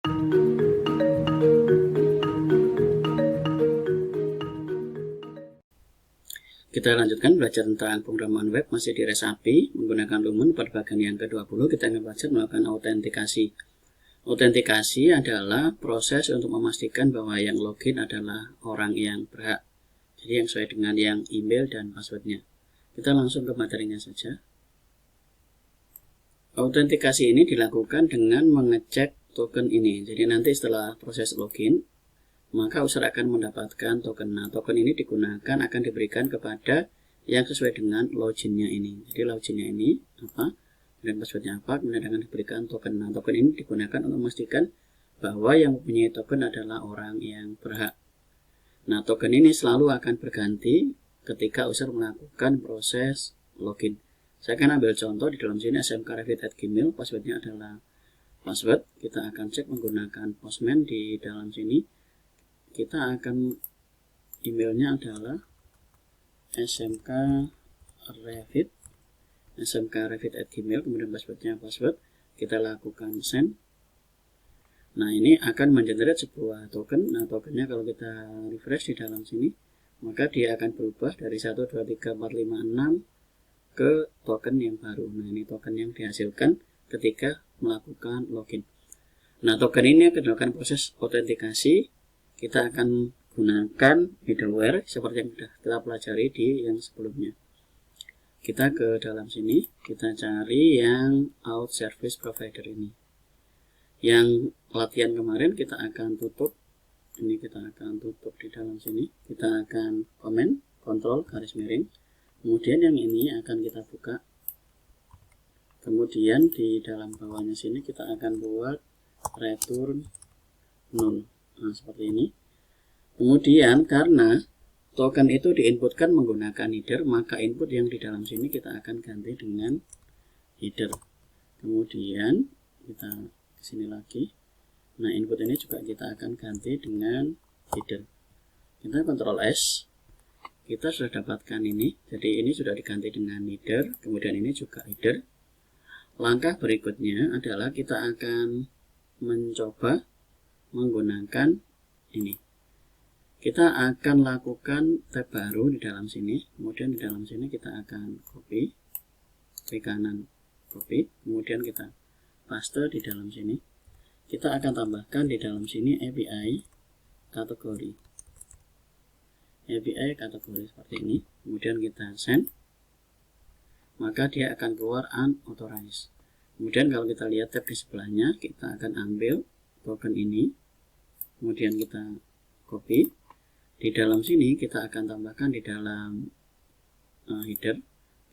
Kita lanjutkan belajar tentang pemrograman web masih di REST API menggunakan Lumen pada bagian yang ke-20. Kita akan belajar melakukan autentikasi. Autentikasi adalah proses untuk memastikan bahwa yang login adalah orang yang berhak. Jadi yang sesuai dengan yang email dan passwordnya. Kita langsung ke materinya saja. Autentikasi ini dilakukan dengan mengecek token ini. Jadi nanti setelah proses login, maka user akan mendapatkan token. Nah, token ini digunakan akan diberikan kepada yang sesuai dengan loginnya ini. Jadi loginnya ini apa, dan passwordnya apa, kemudian akan diberikan token. Nah, token ini digunakan untuk memastikan bahwa yang mempunyai token adalah orang yang berhak. Nah, token ini selalu akan berganti ketika user melakukan proses login. Saya akan ambil contoh di dalam sini smkrevit@gmail, passwordnya adalah password. Kita akan cek menggunakan postman di dalam sini. Kita akan emailnya adalah smkrevit@gmail, kemudian passwordnya password. Kita lakukan send. Nah, ini akan mengenerate sebuah token. Nah, tokennya kalau kita refresh di dalam sini, maka dia akan berubah dari 1, 2, 3, 4, 5, 6 ke token yang baru. Nah, ini token yang dihasilkan ketika melakukan login. Nah, token ini akan dilakukan proses autentikasi. Kita akan gunakan middleware seperti yang sudah kita pelajari di yang sebelumnya. Kita ke dalam sini, kita cari yang out service provider ini. Yang latihan kemarin kita akan tutup. Ini kita akan tutup di dalam sini. Kita akan komen, kontrol, garis miring. Kemudian yang ini akan kita buka. Kemudian di dalam bawahnya sini kita akan buat return null. Nah, seperti ini. Kemudian karena token itu diinputkan menggunakan header, maka input yang di dalam sini kita akan ganti dengan header. Kemudian kita ke sini lagi. Nah, input ini juga kita akan ganti dengan header. Kita Ctrl S. Kita sudah dapatkan ini. Jadi ini sudah diganti dengan header, kemudian ini juga header. Langkah berikutnya adalah kita akan mencoba menggunakan ini. Kita akan lakukan tab baru di dalam sini. Kemudian di dalam sini kita akan copy, klik kanan copy, kemudian kita paste di dalam sini. Kita akan tambahkan di dalam sini API kategori. API kategori seperti ini. Kemudian kita send. Maka dia akan keluar unauthorized. Kemudian kalau kita lihat tab di sebelahnya, kita akan ambil token ini. Kemudian kita copy. Di dalam sini kita akan tambahkan di dalam header,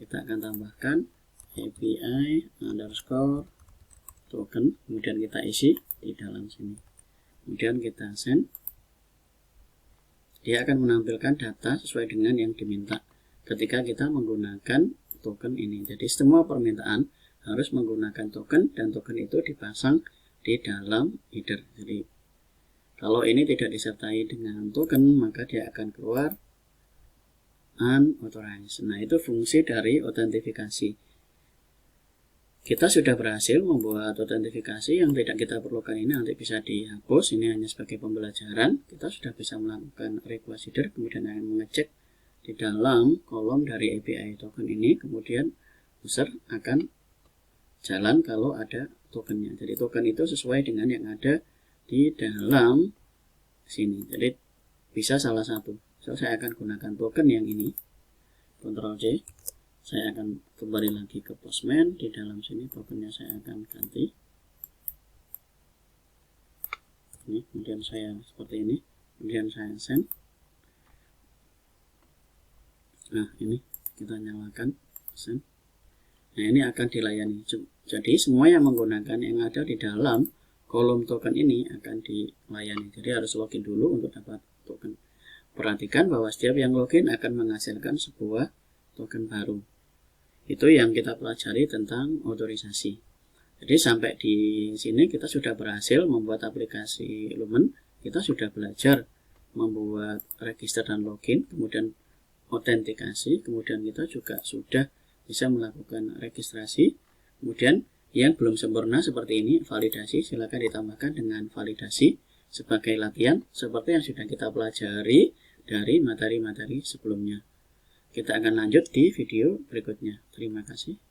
kita akan tambahkan API underscore token, kemudian kita isi di dalam sini. Kemudian kita send. Dia akan menampilkan data sesuai dengan yang diminta ketika kita menggunakan token ini. Jadi semua permintaan harus menggunakan token dan token itu dipasang di dalam header. Jadi kalau ini tidak disertai dengan token, maka dia akan keluar unauthorized. Nah, itu fungsi dari autentifikasi. Kita sudah berhasil membuat autentifikasi. Yang tidak kita perlukan ini nanti bisa dihapus. Ini hanya sebagai pembelajaran. Kita sudah bisa melakukan request header, kemudian akan mengecek di dalam kolom dari API token ini. Kemudian user akan jalan kalau ada tokennya. Jadi token itu sesuai dengan yang ada di dalam sini. Jadi bisa salah satu. So, saya akan gunakan token yang ini. Ctrl C. Saya akan kembali lagi ke postman. Di dalam sini tokennya saya akan ganti. Ini, kemudian saya seperti ini. Kemudian saya send. Nah, ini kita nyalakan send. Nah, ini akan dilayani. Jadi semua yang menggunakan yang ada di dalam kolom token ini akan dilayani. Jadi harus login dulu untuk dapat token. Perhatikan bahwa setiap yang login akan menghasilkan sebuah token baru. Itu yang kita pelajari tentang otorisasi. Jadi sampai di sini kita sudah berhasil membuat aplikasi Lumen. Kita sudah belajar membuat register dan login, kemudian autentikasi, kemudian kita juga sudah bisa melakukan registrasi, kemudian Yang belum sempurna seperti ini, validasi, silakan ditambahkan dengan validasi sebagai latihan seperti yang sudah kita pelajari dari materi-materi sebelumnya. Kita akan lanjut di video berikutnya. Terima kasih.